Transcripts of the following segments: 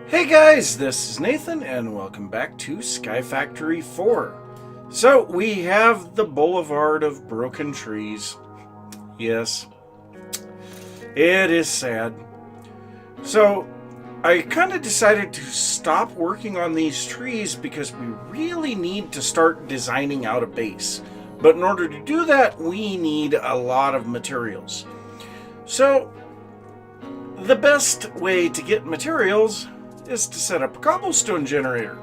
Hey guys, this is Nathan and welcome back to Sky Factory 4. So we have the Boulevard of Broken Trees. Yes, it is sad. So I kind of decided to stop working on these trees because we really need to start designing out a base. But in order to do that, we need a lot of materials. So the best way to get materials is to set up a cobblestone generator.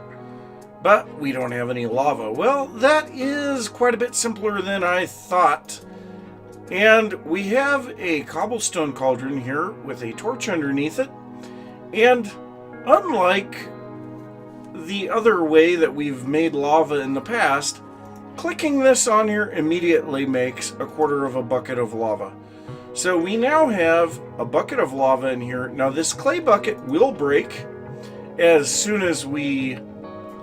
But we don't have any lava. Well, that is quite a bit simpler than I thought. And we have a cobblestone cauldron here with a torch underneath it. And unlike the other way that we've made lava in the past, clicking this on here immediately makes a quarter of a bucket of lava. So we now have a bucket of lava in here. Now this clay bucket will break as soon as we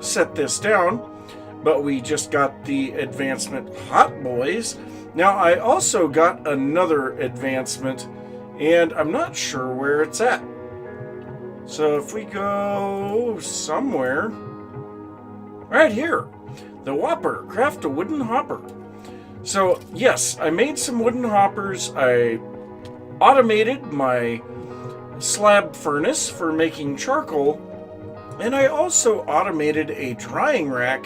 set this down, but we just got the advancement Hot Boys. Now I also got another advancement and I'm not sure where it's at. So if we go somewhere, right here, the Whopper, craft a wooden hopper. So yes, I made some wooden hoppers. I automated my slab furnace for making charcoal. And I also automated a drying rack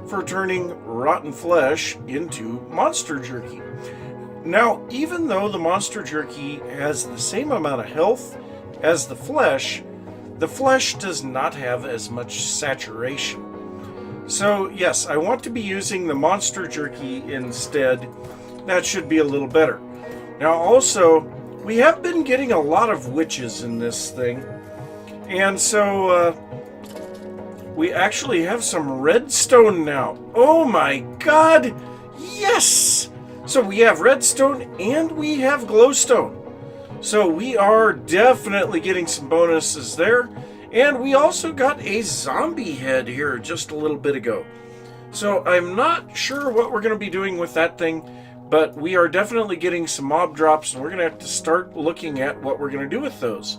for turning rotten flesh into monster jerky. Now, even though the monster jerky has the same amount of health as the flesh does not have as much saturation. So, yes, I want to be using the monster jerky instead. That should be a little better. Now, also, we have been getting a lot of witches in this thing. And so, we actually have some redstone now. Oh my god! Yes! So we have redstone and we have glowstone. So we are definitely getting some bonuses there. And we also got a zombie head here just a little bit ago. So I'm not sure what we're going to be doing with that thing, but we are definitely getting some mob drops and we're going to have to start looking at what we're going to do with those.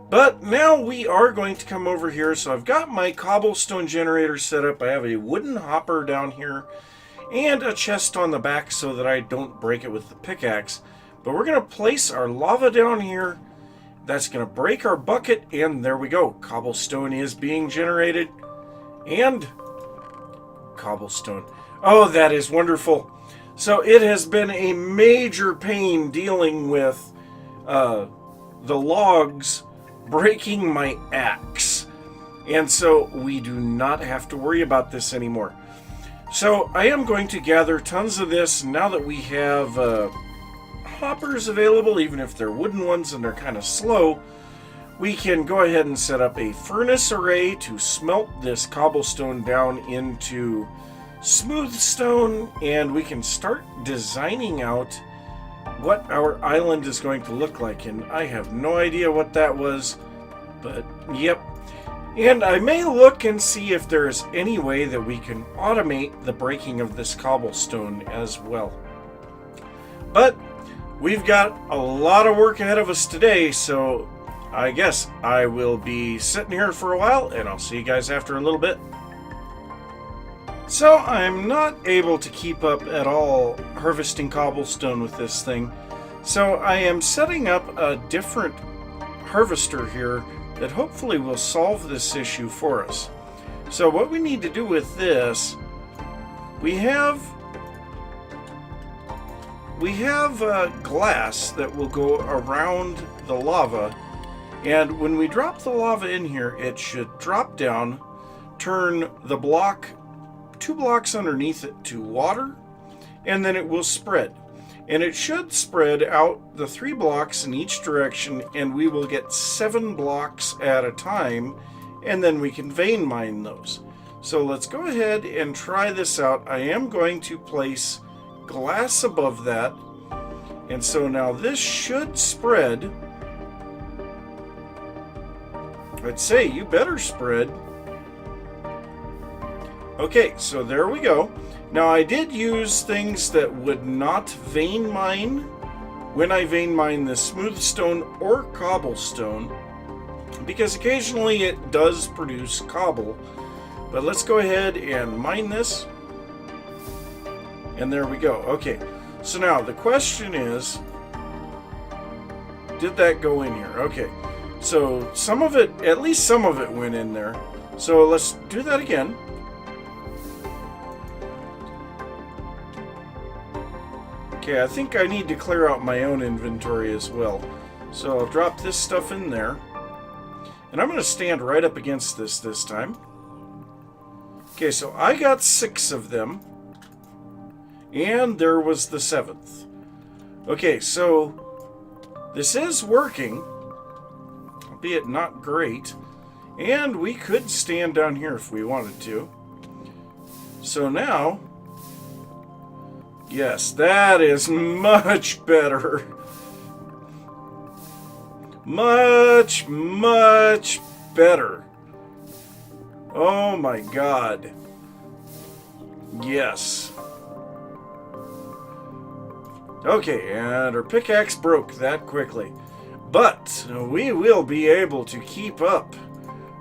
But now we are going to come over here. So I've got my cobblestone generator set up. I have a wooden hopper down here and a chest on the back so that I don't break it with the pickaxe. But we're going to place our lava down here. That's going to break our bucket, and there we go. Cobblestone is being generated. And cobblestone. Oh, that is wonderful. So it has been a major pain dealing with the logs breaking my axe, and so we do not have to worry about this anymore. So I am going to gather tons of this now that we have hoppers available, even if they're wooden ones and they're kind of slow. We can go ahead and set up a furnace array to smelt this cobblestone down into smooth stone, and we can start designing out what our island is going to look like. And I have no idea what that was, but yep. And I may look and see if there's any way that we can automate the breaking of this cobblestone as well. But we've got a lot of work ahead of us today, so I guess I will be sitting here for a while and I'll see you guys after a little bit. So I'm not able to keep up at all harvesting cobblestone with this thing. So I am setting up a different harvester here that hopefully will solve this issue for us. So what we need to do with this, we have glass that will go around the lava, and when we drop the lava in here, it should drop down, turn the block 2 blocks underneath it to water, and then it will spread. And it should spread out the 3 blocks in each direction, and we will get 7 blocks at a time, and then we can vein mine those. So let's go ahead and try this out. I am going to place glass above that, and so now this should spread. I'd say you better spread. Okay, so there we go. Now I did use things that would not vein mine when I vein mine the smooth stone or cobblestone. because occasionally it does produce cobble. But let's go ahead and mine this. And there we go. Okay, so now the question is, did that go in here? Okay, so some of it, at least some of it went in there. So let's do that again. Okay, I think I need to clear out my own inventory as well. So I'll drop this stuff in there. And I'm going to stand right up against this time. Okay, so I got 6 of them. And there was the 7th. Okay, so this is working, albeit not great. And we could stand down here if we wanted to. So now, yes, that is much better. Much, much better. Oh my god. Yes. Okay, and our pickaxe broke that quickly. But we will be able to keep up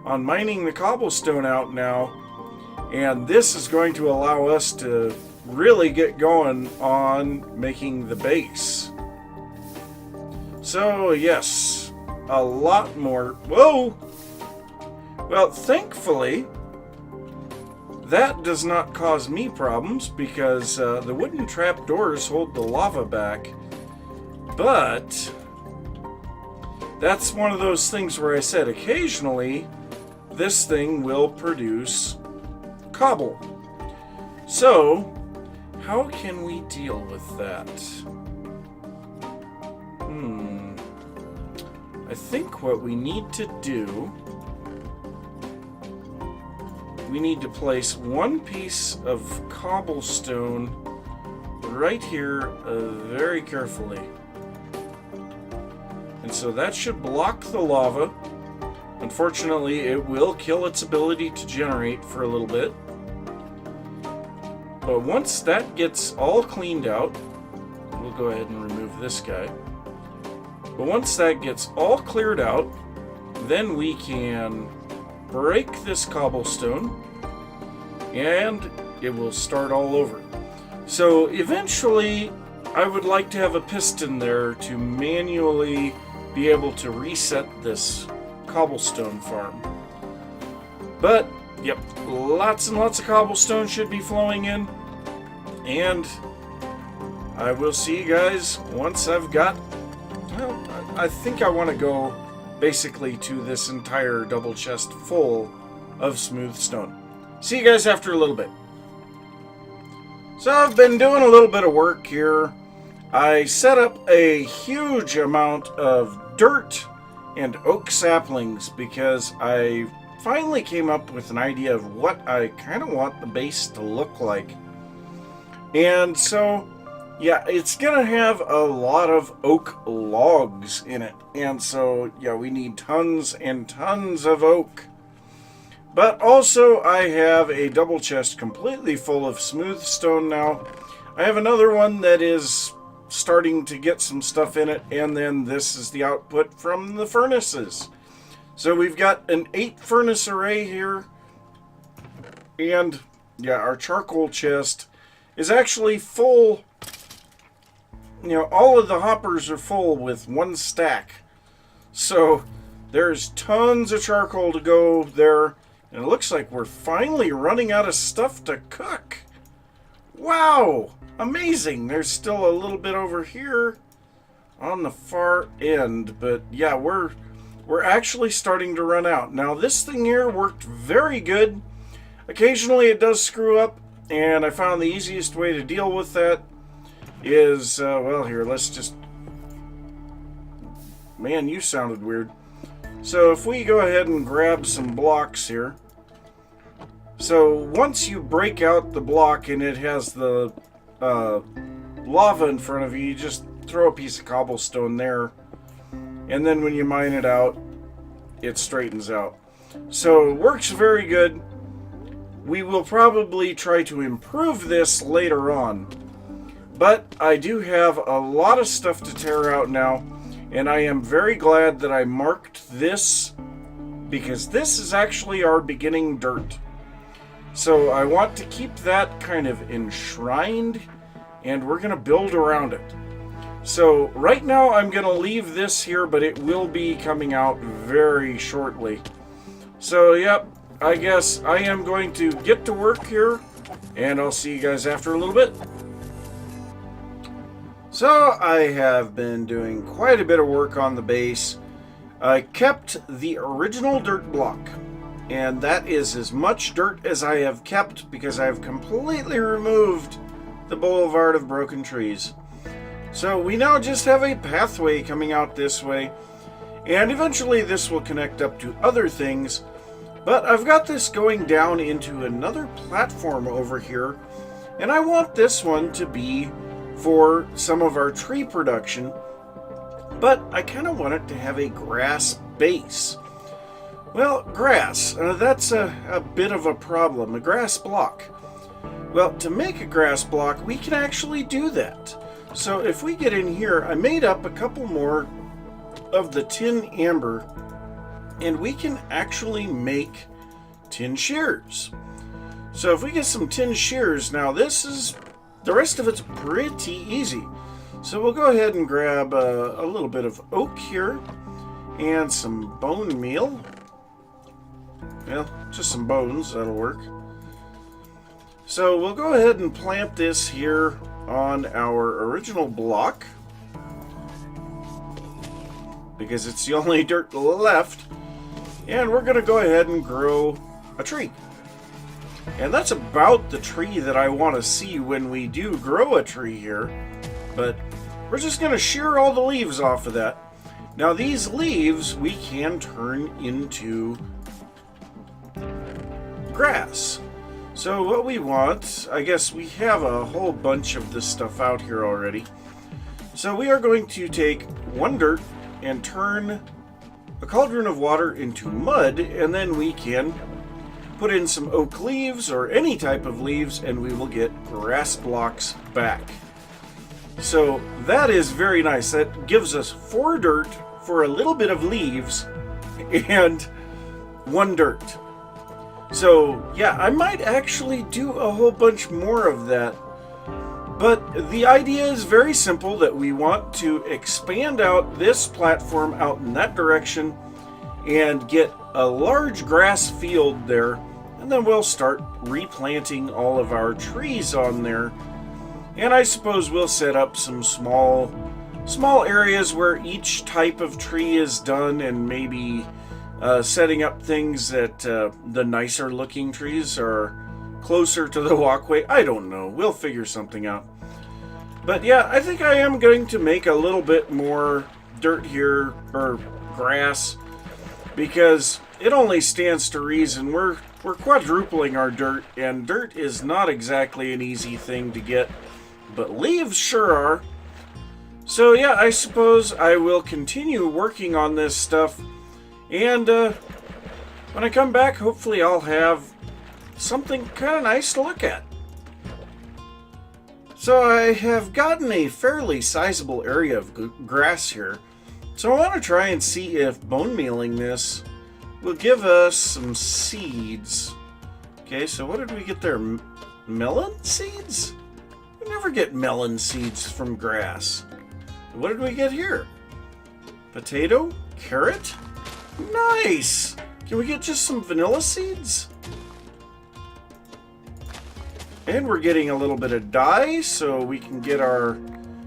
on mining the cobblestone out now. And this is going to allow us to really get going on making the base. So, yes, a lot more. Whoa! Well, thankfully, that does not cause me problems because the wooden trapdoors hold the lava back. But that's one of those things where I said occasionally this thing will produce cobble. So, how can we deal with that? I think what we need to do, we need to place one piece of cobblestone right here very carefully. And so that should block the lava. Unfortunately, it will kill its ability to generate for a little bit. But once that gets all cleaned out, we'll go ahead and remove this guy. But once that gets all cleared out, then we can break this cobblestone and it will start all over. So eventually, I would like to have a piston there to manually be able to reset this cobblestone farm. But, yep, lots and lots of cobblestone should be flowing in. And I will see you guys once I've got, well, I think I want to go basically to this entire double chest full of smooth stone. See you guys after a little bit. So I've been doing a little bit of work here. I set up a huge amount of dirt and oak saplings because I finally came up with an idea of what I kind of want the base to look like. And so, yeah, it's going to have a lot of oak logs in it. And so, yeah, we need tons and tons of oak. But also, I have a double chest completely full of smooth stone now. I have another one that is starting to get some stuff in it. And then this is the output from the furnaces. So we've got an 8 furnace array here. And, yeah, our charcoal chest is actually full. You know, all of the hoppers are full with one stack. So there's tons of charcoal to go there. And it looks like we're finally running out of stuff to cook. Wow! Amazing! There's still a little bit over here on the far end. But yeah, we're actually starting to run out. Now this thing here worked very good. Occasionally it does screw up. And I found the easiest way to deal with that is, well, here, let's just... Man, you sounded weird. So if we go ahead and grab some blocks here. So once you break out the block and it has the lava in front of you, you just throw a piece of cobblestone there. And then when you mine it out, it straightens out. So it works very good. We will probably try to improve this later on. But I do have a lot of stuff to tear out now. And I am very glad that I marked this because this is actually our beginning dirt. So I want to keep that kind of enshrined, and we're going to build around it. So right now I'm going to leave this here, but it will be coming out very shortly. So yep, I guess I am going to get to work here, and I'll see you guys after a little bit. So I have been doing quite a bit of work on the base. I kept the original dirt block, and that is as much dirt as I have kept because I have completely removed the Boulevard of Broken Trees. So we now just have a pathway coming out this way, and eventually this will connect up to other things, but I've got this going down into another platform over here, and I want this one to be for some of our tree production, but I kind of want it to have a grass base. Well, grass, that's a bit of a problem, a grass block. Well, to make a grass block, we can actually do that. So if we get in here, I made up a couple more of the tin amber, and we can actually make tin shears. So if we get some tin shears, now the rest of it's pretty easy. So we'll go ahead and grab a little bit of oak here and some bone meal. Well, just some bones, that'll work. So we'll go ahead and plant this here on our original block, because it's the only dirt left, and we're going to go ahead and grow a tree. And that's about the tree that I want to see when we do grow a tree here, but we're just going to shear all the leaves off of that. Now these leaves we can turn into grass. So what we want, I guess we have a whole bunch of this stuff out here already. So we are going to take one dirt and turn a cauldron of water into mud, and then we can put in some oak leaves or any type of leaves, and we will get grass blocks back. So that is very nice. That gives us 4 dirt for a little bit of leaves and 1 dirt. So yeah, I might actually do a whole bunch more of that. But the idea is very simple, that we want to expand out this platform out in that direction and get a large grass field there, and then we'll start replanting all of our trees on there. And I suppose we'll set up some small areas where each type of tree is done, and maybe setting up things that the nicer looking trees are closer to the walkway. I don't know. We'll figure something out. But yeah, I think I am going to make a little bit more dirt here, or grass, because it only stands to reason. We're quadrupling our dirt, and dirt is not exactly an easy thing to get, but leaves sure are. So yeah, I suppose I will continue working on this stuff, and when I come back, hopefully I'll have something kind of nice to look at. So I have gotten a fairly sizable area of grass here, so I want to try and see if bone mealing this will give us some seeds. Okay, so what did we get there? Melon seeds? We never get melon seeds from grass. What did we get here? Potato? Carrot? Nice! Can we get just some vanilla seeds? And we're getting a little bit of dye, so we can get our...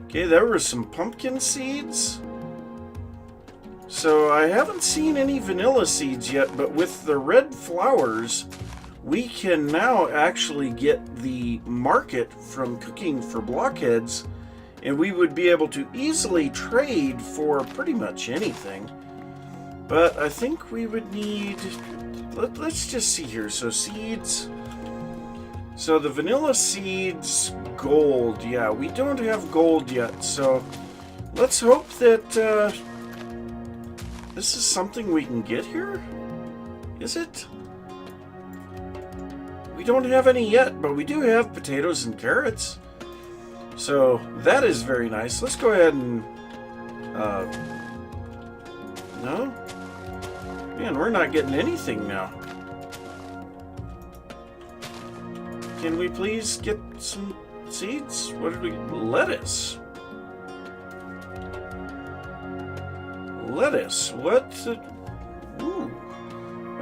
Okay, there were some pumpkin seeds. So I haven't seen any vanilla seeds yet, but with the red flowers, we can now actually get the market from cooking for blockheads, and we would be able to easily trade for pretty much anything. But I think we would need... Let's just see here. So seeds... So the vanilla seeds, gold. Yeah, we don't have gold yet, so let's hope that this is something we can get here. Is it? We don't have any yet, but we do have potatoes and carrots. So that is very nice. Let's go ahead and... no? Man, we're not getting anything now. Can we please get some seeds? What did we get? Lettuce. Lettuce. What? Ooh.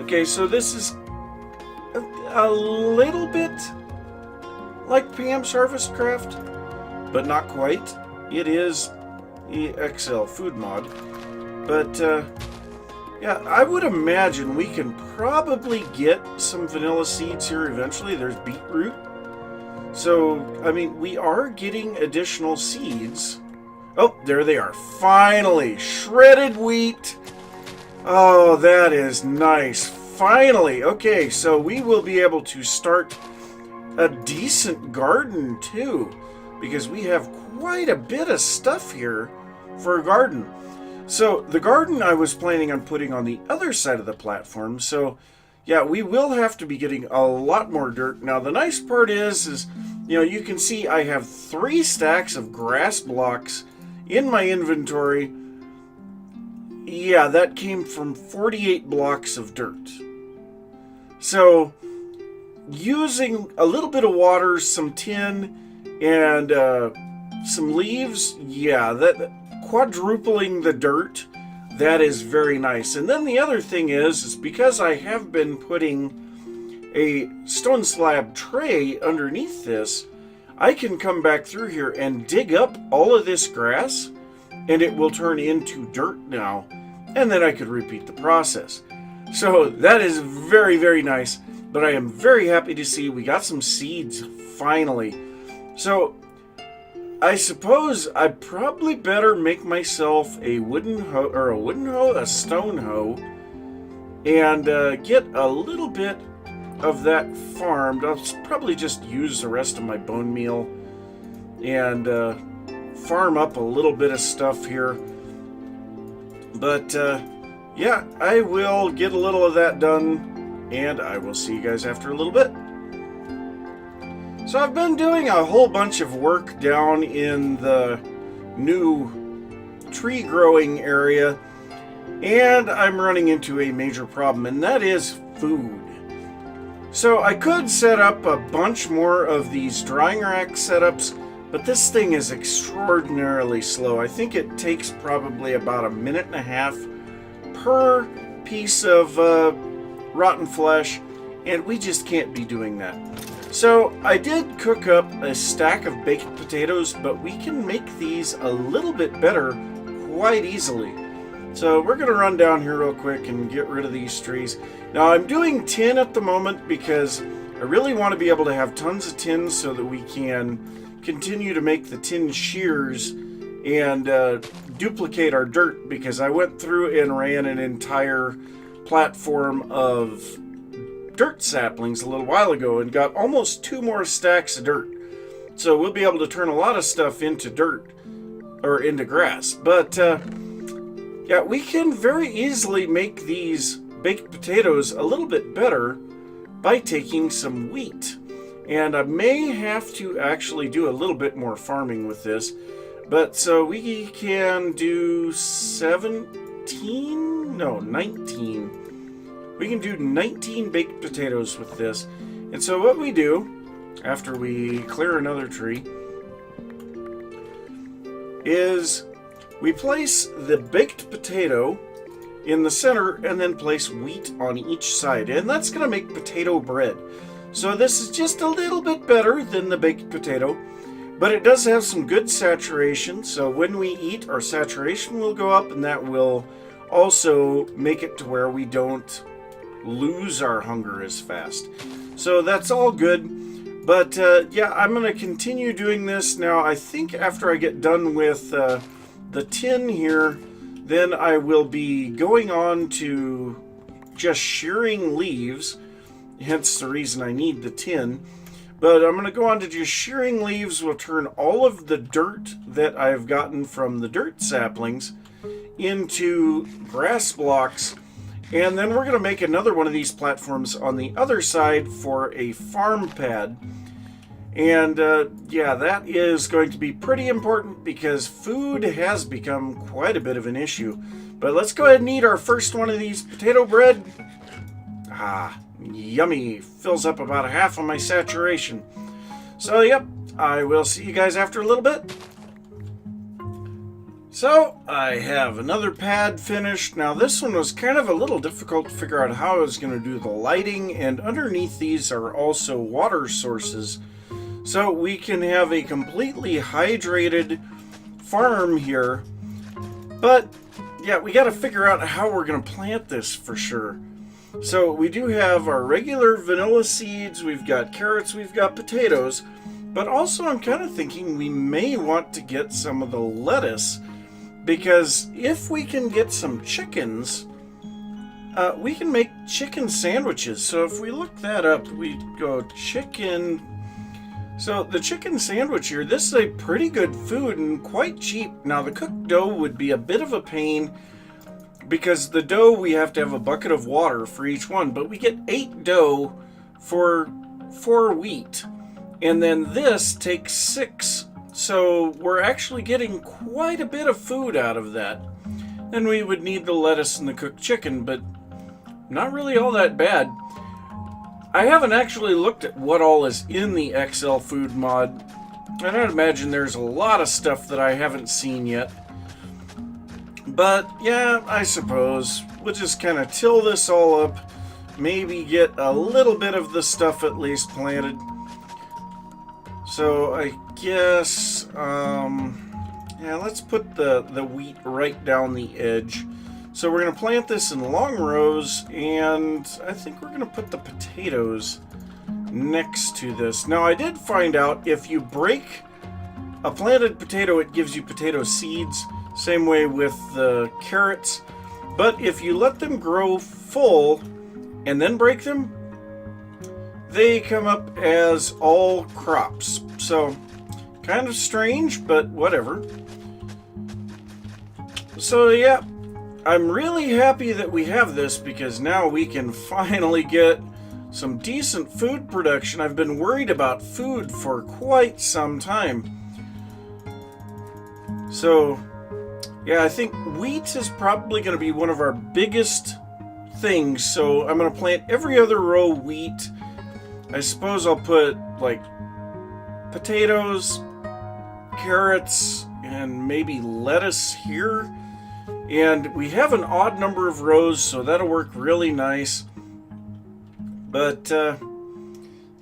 Okay, so this is a little bit like Pam's Harvest Craft, but not quite. It is EXL Food Mod. But, yeah, I would imagine we can probably get some vanilla seeds here eventually. There's beetroot. So, I mean, we are getting additional seeds. Oh, there they are. Finally, shredded wheat. Oh, that is nice. Finally. Okay, so we will be able to start a decent garden, too, because we have quite a bit of stuff here for a garden. So the garden I was planning on putting on the other side of the platform. So yeah, we will have to be getting a lot more dirt. Now the nice part is you know, you can see I have 3 stacks of grass blocks in my inventory. Yeah, that came from 48 blocks of dirt. So using a little bit of water, some tin, and some leaves, yeah, that quadrupling the dirt, that is very nice. And then the other thing is because I have been putting a stone slab tray underneath this, I can come back through here and dig up all of this grass, and it will turn into dirt now, and then I could repeat the process. So that is very, very nice. But I am very happy to see we got some seeds finally. So I suppose I probably better make myself a a stone hoe, and get a little bit of that farmed. I'll probably just use the rest of my bone meal and farm up a little bit of stuff here. But yeah, I will get a little of that done, and I will see you guys after a little bit. So I've been doing a whole bunch of work down in the new tree growing area, and I'm running into a major problem, and that is food. So I could set up a bunch more of these drying rack setups, but this thing is extraordinarily slow. I think it takes probably about 1.5 minutes per piece of rotten flesh, and we just can't be doing that. So I did cook up a stack of baked potatoes, but we can make these a little bit better quite easily. So we're going to run down here real quick and get rid of these trees. Now I'm doing tin at the moment because I really want to be able to have tons of tin so that we can continue to make the tin shears and duplicate our dirt, because I went through and ran an entire platform of dirt saplings a little while ago and got almost 2 more stacks of dirt. So we'll be able to turn a lot of stuff into dirt, or into grass. But yeah, we can very easily make these baked potatoes a little bit better by taking some wheat. And I may have to actually do a little bit more farming with this. But so we can do 19. We can do 19 baked potatoes with this. And so what we do, after we clear another tree, is we place the baked potato in the center and then place wheat on each side. And that's going to make potato bread. So this is just a little bit better than the baked potato, but it does have some good saturation. So when we eat, our saturation will go up, and that will also make it to where we don't lose our hunger as fast. So that's all good. But yeah, I'm going to continue doing this now. I think after I get done with the tin here, then I will be going on to just shearing leaves, hence the reason I need the tin. But I'm going to go on to just shearing leaves. We'll turn all of the dirt that I've gotten from the dirt saplings into grass blocks. And then we're going to make another one of these platforms on the other side for a farm pad. And yeah, that is going to be pretty important because food has become quite a bit of an issue. But let's go ahead and eat our first one of these potato bread. Ah, yummy. Fills up about half of my saturation. So, yep, I will see you guys after a little bit. So, I have another pad finished. Now, this one was kind of a little difficult to figure out how I was going to do the lighting, and underneath these are also water sources. So, we can have a completely hydrated farm here. But, yeah, we got to figure out how we're going to plant this for sure. So, we do have our regular vanilla seeds, we've got carrots, we've got potatoes. But also, I'm kind of thinking we may want to get some of the lettuce. Because if we can get some chickens, we can make chicken sandwiches. So if we look that up, we go chicken. So the chicken sandwich here, this is a pretty good food and quite cheap. Now the cooked dough would be a bit of a pain because the dough, we have to have a bucket of water for each one. But we get 8 dough for 4 wheat. And then this takes 6. So we're actually getting quite a bit of food out of that. Then we would need the lettuce and the cooked chicken, but not really all that bad. I haven't actually looked at what all is in the XL food mod. And I'd imagine there's a lot of stuff that I haven't seen yet. But yeah, I suppose we'll just kind of till this all up. Maybe get a little bit of the stuff at least planted. So I guess, yeah, let's put the wheat right down the edge. So we're going to plant this in long rows, and I think we're going to put the potatoes next to this. Now, I did find out if you break a planted potato, it gives you potato seeds. Same way with the carrots. But if you let them grow full and then break them, they come up as all crops. So, kind of strange, but whatever. So, yeah, I'm really happy that we have this because now we can finally get some decent food production. I've been worried about food for quite some time. So, yeah, I think wheat is probably going to be one of our biggest things. So, I'm going to plant every other row wheat. I suppose I'll put, like, potatoes, carrots, and maybe lettuce here. And we have an odd number of rows, so that'll work really nice. But,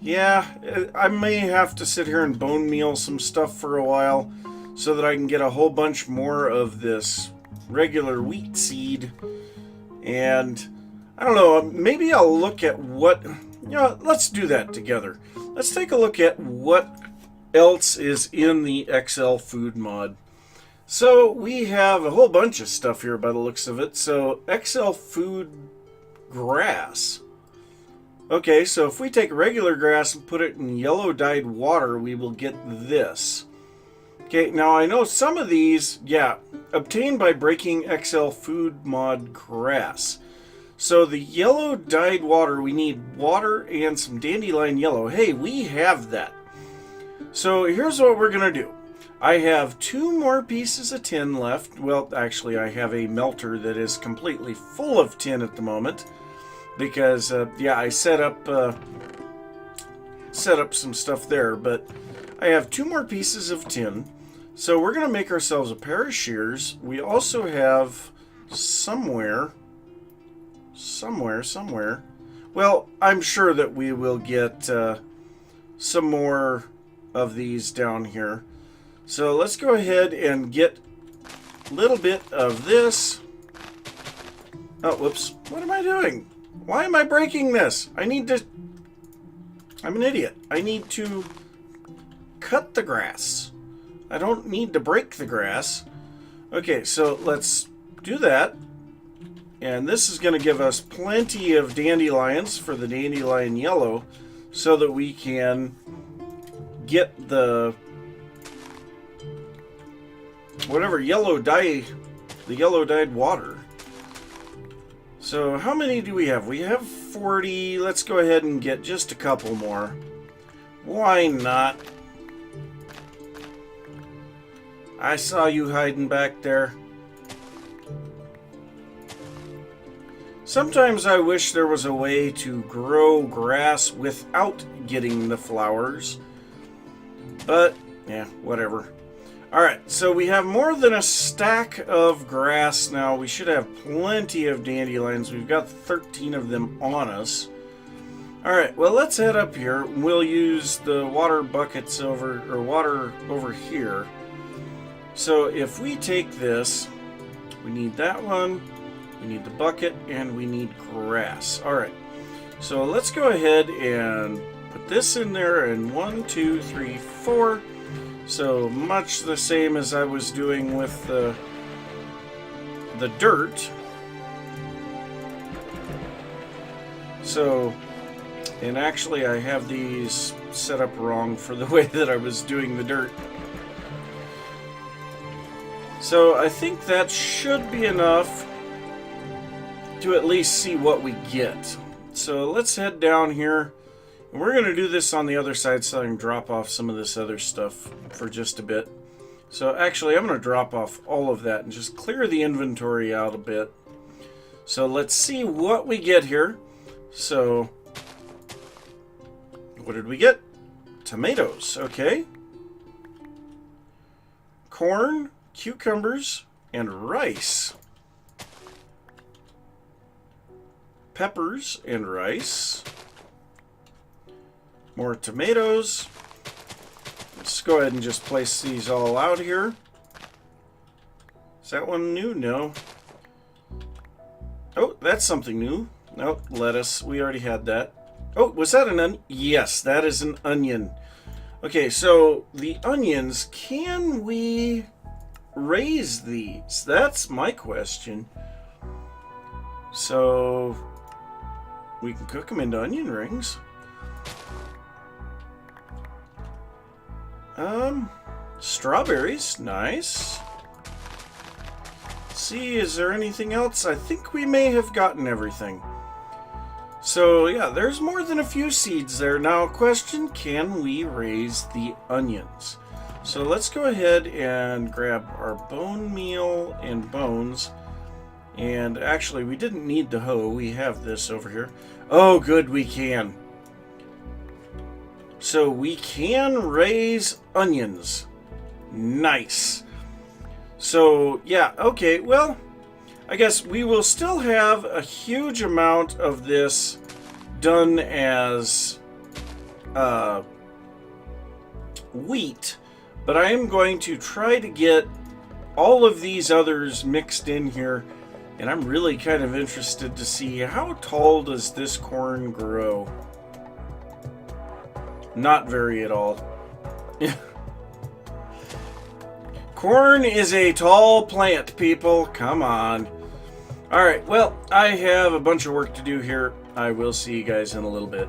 yeah, I may have to sit here and bone meal some stuff for a while so that I can get a whole bunch more of this regular wheat seed. And, I don't know, maybe I'll look at what... You know, let's do that together. Let's take a look at what else is in the XL food mod. So we have a whole bunch of stuff here by the looks of it. So XL food grass. Okay, so if we take regular grass and put it in yellow dyed water, we will get this. Okay, now I know some of these, yeah, obtained by breaking XL food mod grass. So the yellow dyed water, we need water and some dandelion yellow. Hey, we have that. So here's what we're going to do. I have 2 more pieces of tin left. Well, actually, I have a melter that is completely full of tin at the moment. Because, yeah, I set up some stuff there. But I have 2 more pieces of tin. So we're going to make ourselves a pair of shears. We also have somewhere... Well, I'm sure that we will get some more of these down here. So let's go ahead and get a little bit of this. Oh, whoops. What am I doing? Why am I breaking this? I'm an idiot. I need to cut the grass. I don't need to break the grass. Okay, so let's do that. And this is going to give us plenty of dandelions for the dandelion yellow so that we can get the whatever yellow dye, the yellow dyed water. So how many do we have? We have 40. Let's go ahead and get just a couple more. Why not? I saw you hiding back there. Sometimes I wish there was a way to grow grass without getting the flowers. But, yeah, whatever. Alright, so we have more than a stack of grass now. We should have plenty of dandelions. We've got 13 of them on us. Alright, well, let's head up here. We'll use the water buckets water over here. So if we take this, we need that one, we need the bucket, and we need grass. Alright, so let's go ahead and put this in there, and 1, 2, 3, 4. So much the same as I was doing with the dirt. So, and actually I have these set up wrong for the way that I was doing the dirt. So I think that should be enough to at least see what we get. So let's head down here. And we're going to do this on the other side so I can drop off some of this other stuff for just a bit. So actually I'm going to drop off all of that and just clear the inventory out a bit. So let's see what we get here. So what did we get? Tomatoes, okay. Corn, cucumbers, and rice. Peppers and rice. More tomatoes. Let's go ahead and just place these all out here. Is that one new? No. Oh, that's something new. Nope, lettuce. We already had that. Oh, was that an onion? Yes, that is an onion. Okay, so the onions, can we raise these? That's my question. So we can cook them into onion rings. Strawberries, nice. Let's see, is there anything else? I think we may have gotten everything. So yeah, there's more than a few seeds there. Now, question, can we raise the onions? So let's go ahead and grab our bone meal and bones. And actually, we didn't need the hoe. We have this over here. Oh, good, we can. So we can raise onions. Nice. So, yeah, okay, well, I guess we will still have a huge amount of this done as wheat, but I am going to try to get all of these others mixed in here, and I'm really kind of interested to see how tall does this corn grow. Not very at all. Corn is a tall plant, people. Come on. Alright, well, I have a bunch of work to do here. I will see you guys in a little bit.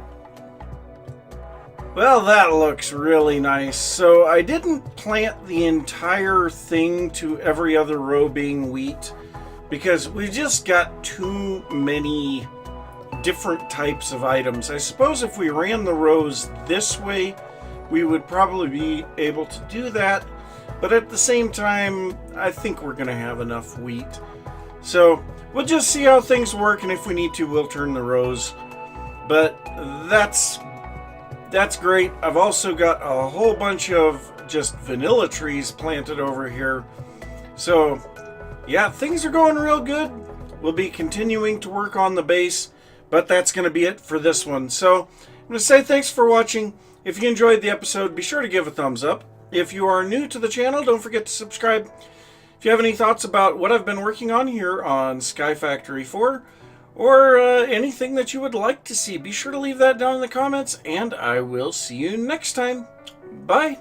Well, that looks really nice. So I didn't plant the entire thing to every other row being wheat because we just got too many different types of items. I suppose if we ran the rows this way, we would probably be able to do that. But at the same time, I think we're going to have enough wheat. So we'll just see how things work, and if we need to, we'll turn the rows. But that's great. I've also got a whole bunch of just vanilla trees planted over here. So yeah, things are going real good. We'll be continuing to work on the base, but that's going to be it for this one. So I'm going to say thanks for watching. If you enjoyed the episode, be sure to give a thumbs up. If you are new to the channel, don't forget to subscribe. If you have any thoughts about what I've been working on here on Sky Factory 4, or anything that you would like to see, be sure to leave that down in the comments, and I will see you next time. Bye!